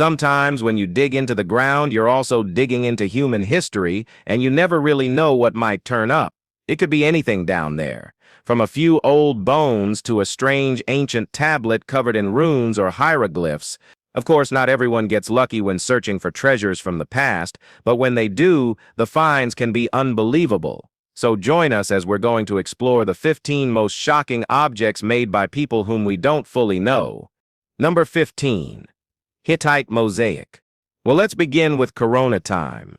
Sometimes when you dig into the ground, you're also digging into human history, and you never really know what might turn up. It could be anything down there, from a few old bones to a strange ancient tablet covered in runes or hieroglyphs. Of course, not everyone gets lucky when searching for treasures from the past, but when they do, the finds can be unbelievable. So join us as we're going to explore the 15 most shocking objects made by people whom we don't fully know. Number 15. Hittite Mosaic. Well, let's begin with Corona time.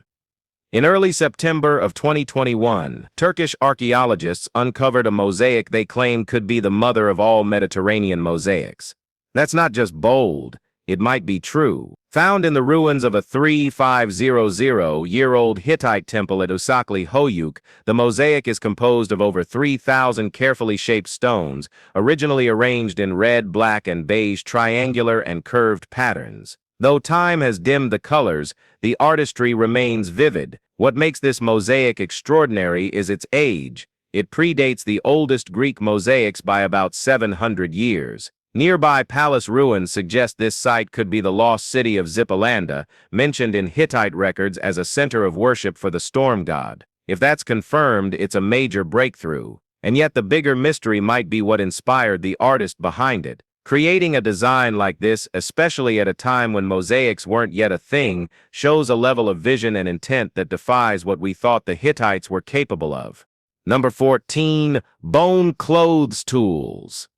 In early September of 2021, Turkish archaeologists uncovered a mosaic they claim could be the mother of all Mediterranean mosaics. That's not just bold, it might be true. Found in the ruins of a 3,500-year-old Hittite temple at Usakli, Hoyuk, the mosaic is composed of over 3,000 carefully shaped stones, originally arranged in red, black, and beige triangular and curved patterns. Though time has dimmed the colors, the artistry remains vivid. What makes this mosaic extraordinary is its age. It predates the oldest Greek mosaics by about 700 years. Nearby palace ruins suggest this site could be the lost city of Zippalanda, mentioned in Hittite records as a center of worship for the storm god. If that's confirmed, it's a major breakthrough. And yet the bigger mystery might be what inspired the artist behind it. Creating a design like this, especially at a time when mosaics weren't yet a thing, shows a level of vision and intent that defies what we thought the Hittites were capable of. Number 14. Bone clothes tools.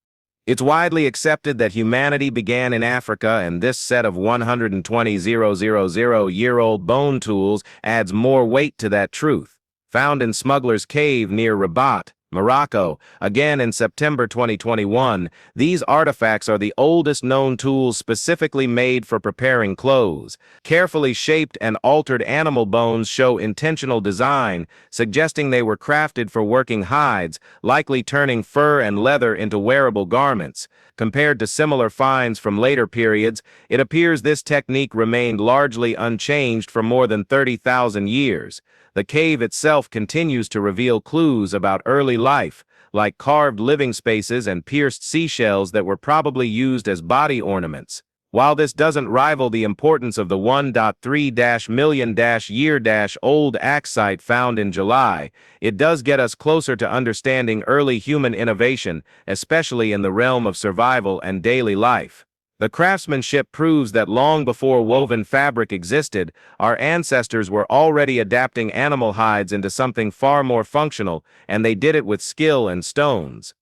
It's widely accepted that humanity began in Africa, and this set of 120,000-year-old bone tools adds more weight to that truth. Found in Smuggler's Cave near Rabat, Morocco, again in September 2021, these artifacts are the oldest known tools specifically made for preparing clothes. Carefully shaped and altered animal bones show intentional design, suggesting they were crafted for working hides, likely turning fur and leather into wearable garments. Compared to similar finds from later periods, it appears this technique remained largely unchanged for more than 30,000 years. The cave itself continues to reveal clues about early life, like carved living spaces and pierced seashells that were probably used as body ornaments. While this doesn't rival the importance of the 1.3-million-year-old axe site found in July, it does get us closer to understanding early human innovation, especially in the realm of survival and daily life. The craftsmanship proves that long before woven fabric existed, our ancestors were already adapting animal hides into something far more functional, and they did it with skill and stones.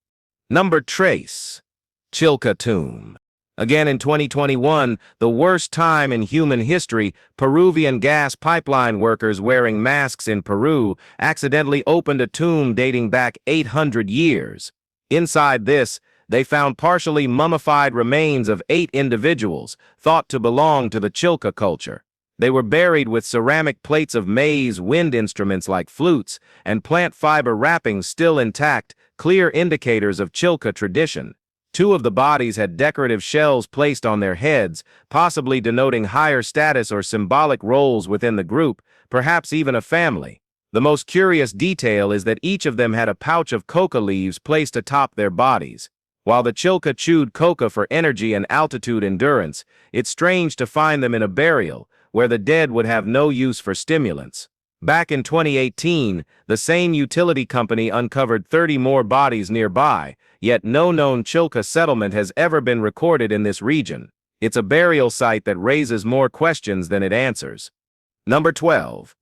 Number trace. Chilka Tomb. Again in 2021, the worst time in human history, Peruvian gas pipeline workers wearing masks in Peru accidentally opened a tomb dating back 800 years. Inside this, they found partially mummified remains of 8 individuals, thought to belong to the Chilka culture. They were buried with ceramic plates of maize, wind instruments like flutes, and plant fiber wrappings still intact, clear indicators of Chilka tradition. 2 of the bodies had decorative shells placed on their heads, possibly denoting higher status or symbolic roles within the group, perhaps even a family. The most curious detail is that each of them had a pouch of coca leaves placed atop their bodies. While the Chilka chewed coca for energy and altitude endurance, it's strange to find them in a burial, where the dead would have no use for stimulants. Back in 2018, the same utility company uncovered 30 more bodies nearby, yet no known Chilka settlement has ever been recorded in this region. It's a burial site that raises more questions than it answers. Number 12.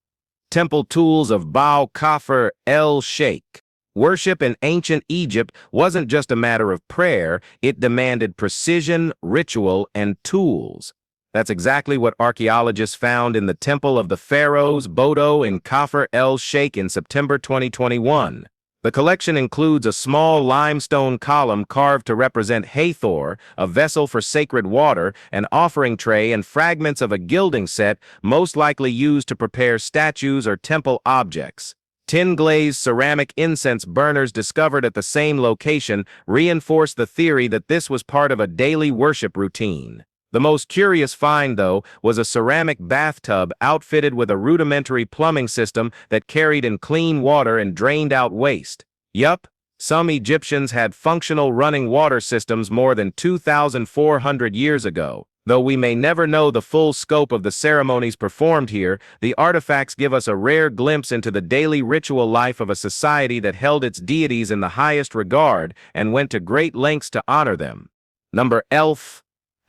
Temple tools of Bau Kafr el-Sheikh. Worship in ancient Egypt wasn't just a matter of prayer, it demanded precision, ritual, and tools. That's exactly what archaeologists found in the Temple of the Pharaohs, Bodo, in Kafr el-Sheikh in September 2021. The collection includes a small limestone column carved to represent Hathor, a vessel for sacred water, an offering tray, and fragments of a gilding set most likely used to prepare statues or temple objects. Tin-glazed ceramic incense burners discovered at the same location reinforce the theory that this was part of a daily worship routine. The most curious find, though, was a ceramic bathtub outfitted with a rudimentary plumbing system that carried in clean water and drained out waste. Yup, some Egyptians had functional running water systems more than 2,400 years ago. Though we may never know the full scope of the ceremonies performed here, the artifacts give us a rare glimpse into the daily ritual life of a society that held its deities in the highest regard and went to great lengths to honor them. Number 11.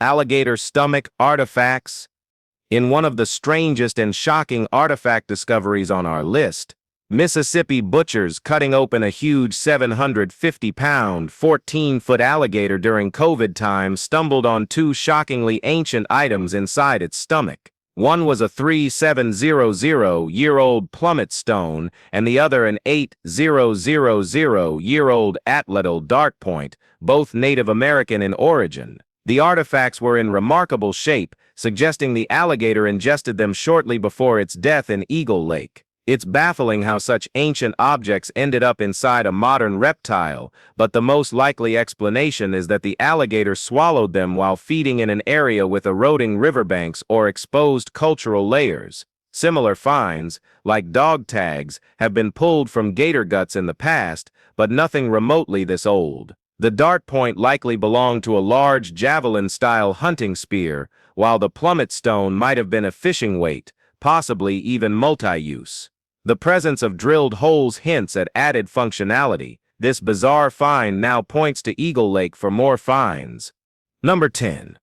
Alligator Stomach Artifacts. In one of the strangest and shocking artifact discoveries on our list, Mississippi butchers cutting open a huge 750-pound, 14-foot alligator during COVID time stumbled on two shockingly ancient items inside its stomach. One was a 3700-year-old plummet stone, and the other an 8000-year-old atlatl dark point, both Native American in origin. The artifacts were in remarkable shape, suggesting the alligator ingested them shortly before its death in Eagle Lake. It's baffling how such ancient objects ended up inside a modern reptile, but the most likely explanation is that the alligator swallowed them while feeding in an area with eroding riverbanks or exposed cultural layers. Similar finds, like dog tags, have been pulled from gator guts in the past, but nothing remotely this old. The dart point likely belonged to a large javelin-style hunting spear, while the plummet stone might have been a fishing weight, possibly even multi-use. The presence of drilled holes hints at added functionality. This bizarre find now points to Eagle Lake for more finds. Number 10.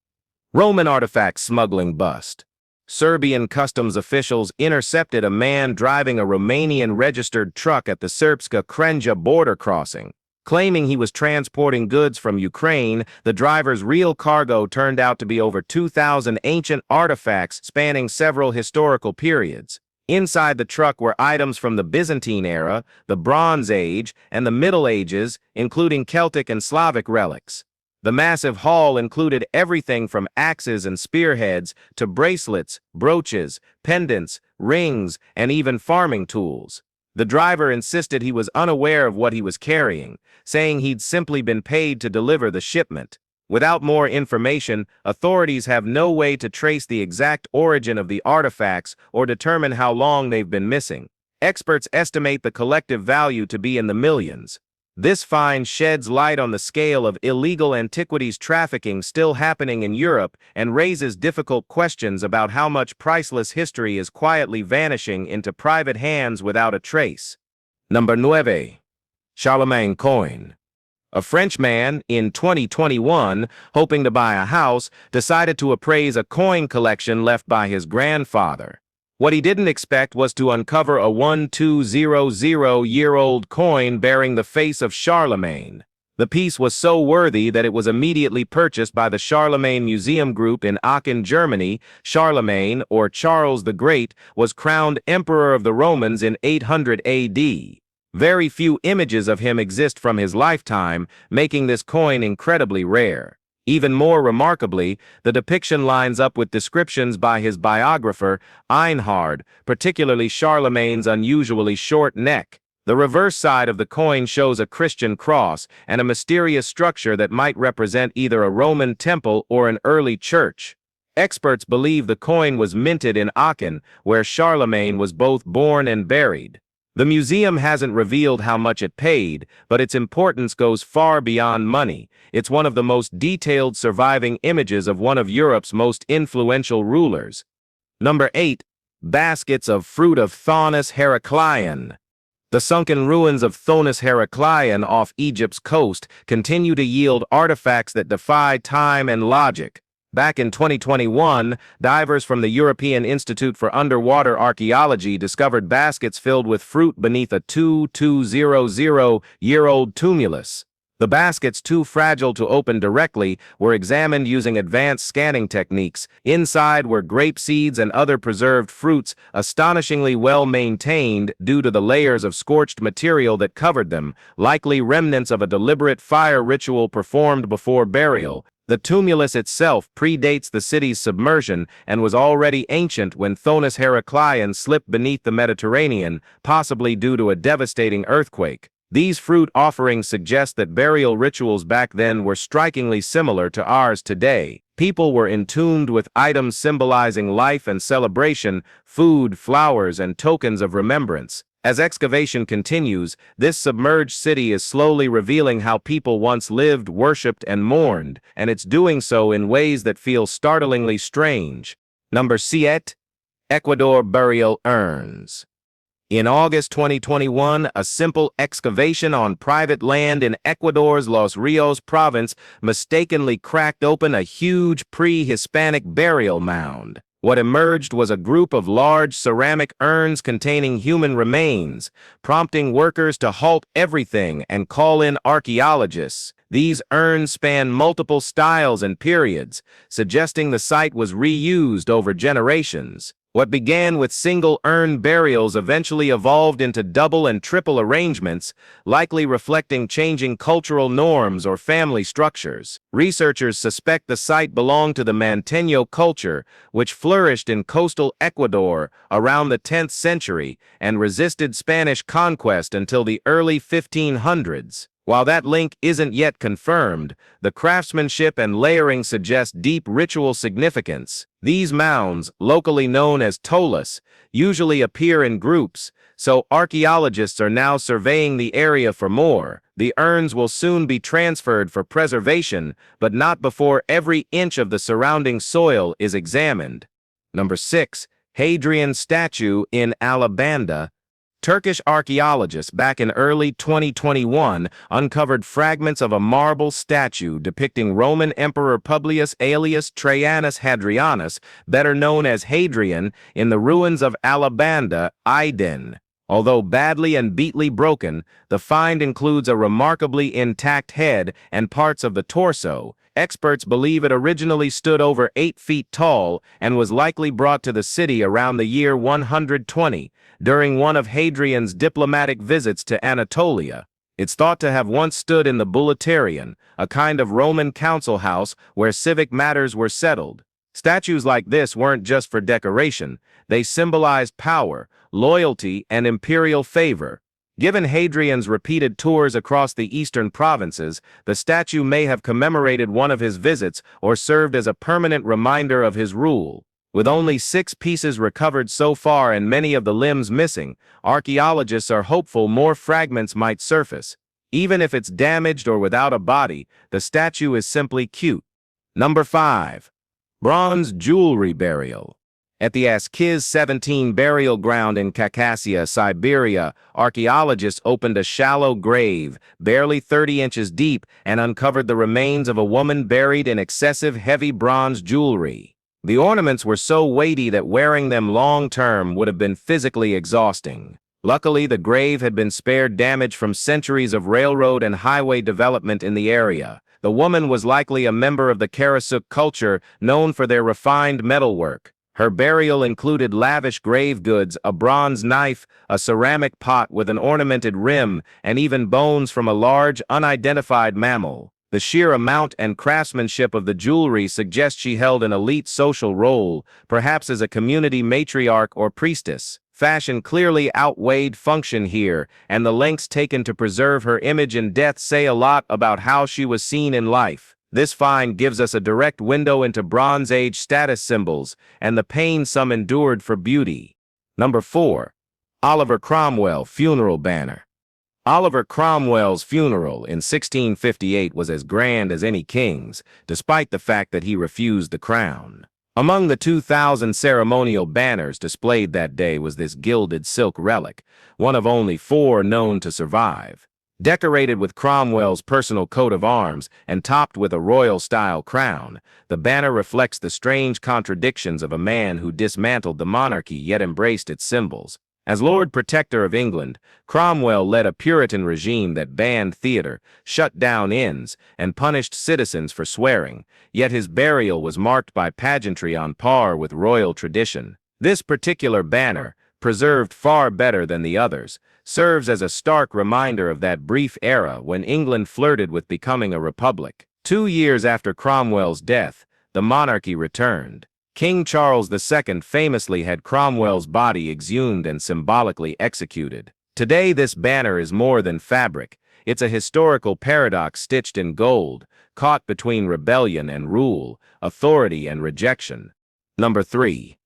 Roman artifact smuggling bust. Serbian customs officials intercepted a man driving a Romanian-registered truck at the Srpska-Krenja border crossing. Claiming he was transporting goods from Ukraine, the driver's real cargo turned out to be over 2,000 ancient artifacts spanning several historical periods. Inside the truck were items from the Byzantine era, the Bronze Age, and the Middle Ages, including Celtic and Slavic relics. The massive haul included everything from axes and spearheads to bracelets, brooches, pendants, rings, and even farming tools. The driver insisted he was unaware of what he was carrying, saying he'd simply been paid to deliver the shipment. Without more information, authorities have no way to trace the exact origin of the artifacts or determine how long they've been missing. Experts estimate the collective value to be in the millions. This find sheds light on the scale of illegal antiquities trafficking still happening in Europe and raises difficult questions about how much priceless history is quietly vanishing into private hands without a trace. Number 9. Charlemagne coin. A French man, in 2021, hoping to buy a house, decided to appraise a coin collection left by his grandfather. What he didn't expect was to uncover a 1200-year-old coin bearing the face of Charlemagne. The piece was so worthy that it was immediately purchased by the Charlemagne Museum Group in Aachen, Germany. Charlemagne, or Charles the Great, was crowned Emperor of the Romans in 800 AD. Very few images of him exist from his lifetime, making this coin incredibly rare. Even more remarkably, the depiction lines up with descriptions by his biographer, Einhard, particularly Charlemagne's unusually short neck. The reverse side of the coin shows a Christian cross and a mysterious structure that might represent either a Roman temple or an early church. Experts believe the coin was minted in Aachen, where Charlemagne was both born and buried. The museum hasn't revealed how much it paid, but its importance goes far beyond money. It's one of the most detailed surviving images of one of Europe's most influential rulers. Number 8. Baskets of fruit of Thonis Heracleion. The sunken ruins of Thonis Heracleion off Egypt's coast continue to yield artifacts that defy time and logic. Back in 2021, divers from the European Institute for Underwater Archaeology discovered baskets filled with fruit beneath a 2200-year-old tumulus. The baskets, too fragile to open directly, were examined using advanced scanning techniques. Inside were grape seeds and other preserved fruits, astonishingly well maintained due to the layers of scorched material that covered them, likely remnants of a deliberate fire ritual performed before burial. The tumulus itself predates the city's submersion and was already ancient when Thonis Heracleion slipped beneath the Mediterranean, possibly due to a devastating earthquake. These fruit offerings suggest that burial rituals back then were strikingly similar to ours today. People were entombed with items symbolizing life and celebration, food, flowers, and tokens of remembrance. As excavation continues, this submerged city is slowly revealing how people once lived, worshipped, and mourned, and it's doing so in ways that feel startlingly strange. Number 8. Ecuador burial urns. In August 2021, a simple excavation on private land in Ecuador's Los Rios province mistakenly cracked open a huge pre-Hispanic burial mound. What emerged was a group of large ceramic urns containing human remains, prompting workers to halt everything and call in archaeologists. These urns span multiple styles and periods, suggesting the site was reused over generations. What began with single urn burials eventually evolved into double and triple arrangements, likely reflecting changing cultural norms or family structures. Researchers suspect the site belonged to the Manteño culture, which flourished in coastal Ecuador around the 10th century and resisted Spanish conquest until the early 1500s. While that link isn't yet confirmed, the craftsmanship and layering suggest deep ritual significance. These mounds, locally known as tolas, usually appear in groups, so archaeologists are now surveying the area for more. The urns will soon be transferred for preservation, but not before every inch of the surrounding soil is examined. Number 6. Hadrian statue in Alabanda. Turkish archaeologists back in early 2021 uncovered fragments of a marble statue depicting Roman Emperor Publius Aelius Trajanus Hadrianus, better known as Hadrian, in the ruins of Alabanda, Aydin. Although badly and beatly broken, the find includes a remarkably intact head and parts of the torso. Experts believe it originally stood over 8 feet tall and was likely brought to the city around the year 120, during one of Hadrian's diplomatic visits to Anatolia. It's thought to have once stood in the Bouleuterion, a kind of Roman council house where civic matters were settled. Statues like this weren't just for decoration, they symbolized power, loyalty, and imperial favor. Given Hadrian's repeated tours across the eastern provinces, the statue may have commemorated one of his visits or served as a permanent reminder of his rule. With only 6 pieces recovered so far and many of the limbs missing, archaeologists are hopeful more fragments might surface. Even if it's damaged or without a body, the statue is simply cute. Number 5. Bronze jewelry burial. At the Askiz 17 burial ground in Khakassia, Siberia, archaeologists opened a shallow grave, barely 30 inches deep, and uncovered the remains of a woman buried in excessive heavy bronze jewelry. The ornaments were so weighty that wearing them long-term would have been physically exhausting. Luckily, the grave had been spared damage from centuries of railroad and highway development in the area. The woman was likely a member of the Karasuk culture, known for their refined metalwork. Her burial included lavish grave goods, a bronze knife, a ceramic pot with an ornamented rim, and even bones from a large, unidentified mammal. The sheer amount and craftsmanship of the jewelry suggests she held an elite social role, perhaps as a community matriarch or priestess. Fashion clearly outweighed function here, and the lengths taken to preserve her image in death say a lot about how she was seen in life. This find gives us a direct window into Bronze Age status symbols and the pain some endured for beauty. Number 4. Oliver Cromwell funeral banner. Oliver Cromwell's funeral in 1658 was as grand as any king's, despite the fact that he refused the crown. Among the 2,000 ceremonial banners displayed that day was this gilded silk relic, one of only 4 known to survive. Decorated with Cromwell's personal coat of arms and topped with a royal-style crown, the banner reflects the strange contradictions of a man who dismantled the monarchy yet embraced its symbols. As Lord Protector of England, Cromwell led a Puritan regime that banned theater, shut down inns, and punished citizens for swearing, yet his burial was marked by pageantry on par with royal tradition. This particular banner, preserved far better than the others, serves as a stark reminder of that brief era when England flirted with becoming a republic. 2 years after Cromwell's death, the monarchy returned. King Charles II famously had Cromwell's body exhumed and symbolically executed. Today, this banner is more than fabric. It's a historical paradox stitched in gold, caught between rebellion and rule, authority and rejection. Number 3.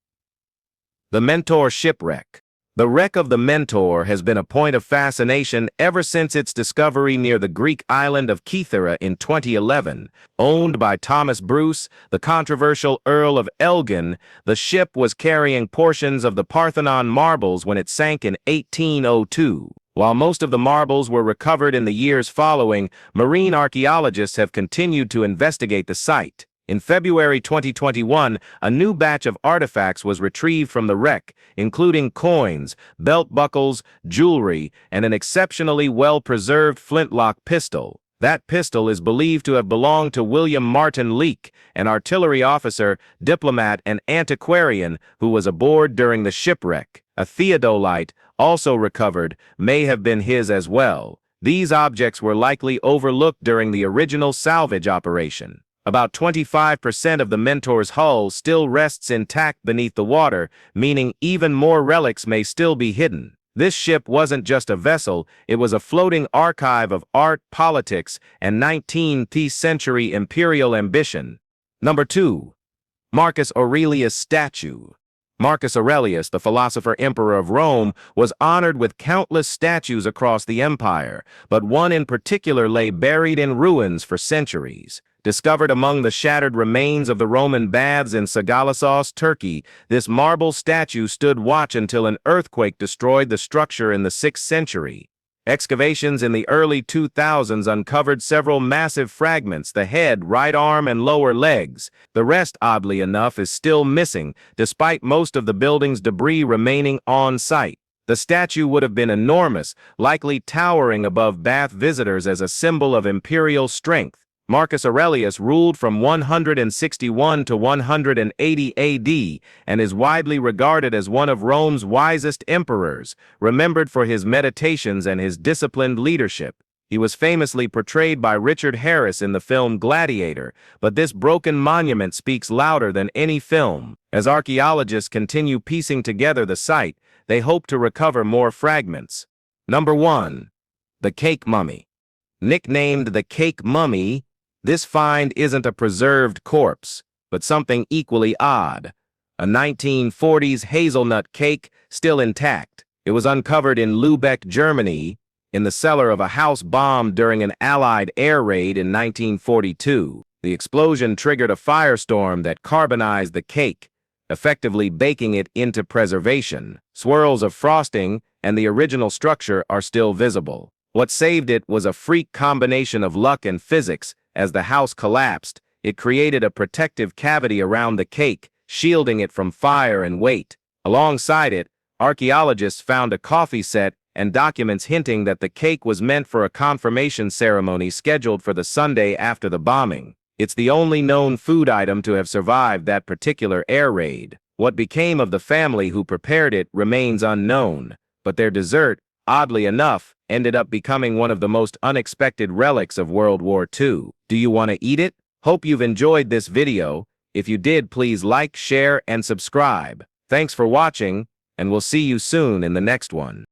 The Mentor shipwreck. The wreck of the Mentor has been a point of fascination ever since its discovery near the Greek island of Kythera in 2011. Owned by Thomas Bruce, the controversial Earl of Elgin, the ship was carrying portions of the Parthenon marbles when it sank in 1802. While most of the marbles were recovered in the years following, marine archaeologists have continued to investigate the site. In February 2021, a new batch of artifacts was retrieved from the wreck, including coins, belt buckles, jewelry, and an exceptionally well-preserved flintlock pistol. That pistol is believed to have belonged to William Martin Leake, an artillery officer, diplomat, and antiquarian who was aboard during the shipwreck. A theodolite, also recovered, may have been his as well. These objects were likely overlooked during the original salvage operation. About 25% of the Mentor's hull still rests intact beneath the water, meaning even more relics may still be hidden. This ship wasn't just a vessel, it was a floating archive of art, politics, and 19th century imperial ambition. Number 2. Marcus Aurelius statue. Marcus Aurelius, the philosopher emperor of Rome, was honored with countless statues across the empire, but one in particular lay buried in ruins for centuries. Discovered among the shattered remains of the Roman baths in Sagalassos, Turkey, this marble statue stood watch until an earthquake destroyed the structure in the 6th century. Excavations in the early 2000s uncovered several massive fragments, the head, right arm, and lower legs. The rest, oddly enough, is still missing, despite most of the building's debris remaining on site. The statue would have been enormous, likely towering above Bath visitors as a symbol of imperial strength. Marcus Aurelius ruled from 161 to 180 AD and is widely regarded as one of Rome's wisest emperors, remembered for his meditations and his disciplined leadership. He was famously portrayed by Richard Harris in the film Gladiator, but this broken monument speaks louder than any film. As archaeologists continue piecing together the site, they hope to recover more fragments. Number 1. The Cake Mummy. Nicknamed the Cake Mummy, this find isn't a preserved corpse, but something equally odd. A 1940s hazelnut cake still intact. It was uncovered in Lübeck, Germany, in the cellar of a house bombed during an Allied air raid in 1942. The explosion triggered a firestorm that carbonized the cake, effectively baking it into preservation. Swirls of frosting and the original structure are still visible. What saved it was a freak combination of luck and physics. As the house collapsed, it created a protective cavity around the cake, shielding it from fire and weight. Alongside it, archaeologists found a coffee set and documents hinting that the cake was meant for a confirmation ceremony scheduled for the Sunday after the bombing. It's the only known food item to have survived that particular air raid. What became of the family who prepared it remains unknown, but their dessert, oddly enough, ended up becoming one of the most unexpected relics of World War II. Do you want to eat it? Hope you've enjoyed this video. If you did, please like, share, and subscribe. Thanks for watching, and we'll see you soon in the next one.